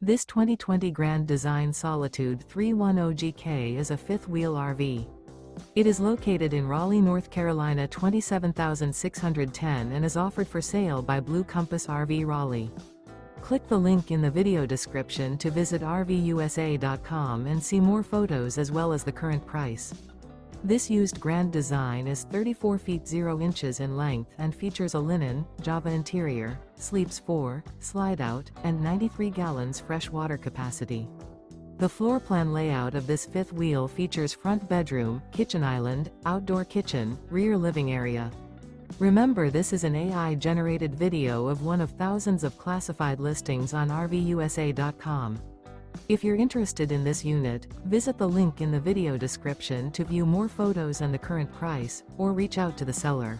This 2020 Grand Design Solitude 310GK is a fifth-wheel RV. It is located in Raleigh, North Carolina 27610 and is offered for sale by Blue Compass RV Raleigh. Click the link in the video description to visit RVUSA.com and see more photos as well as the current price. This used Grand Design is 34 feet 0 inches in length and features a linen, Java interior, sleeps 4, slide-out, and 93 gallons fresh water capacity. The floor plan layout of this fifth wheel features front bedroom, kitchen island, outdoor kitchen, rear living area. Remember, this is an AI-generated video of one of thousands of classified listings on RVUSA.com. If you're interested in this unit, visit the link in the video description to view more photos and the current price, or reach out to the seller.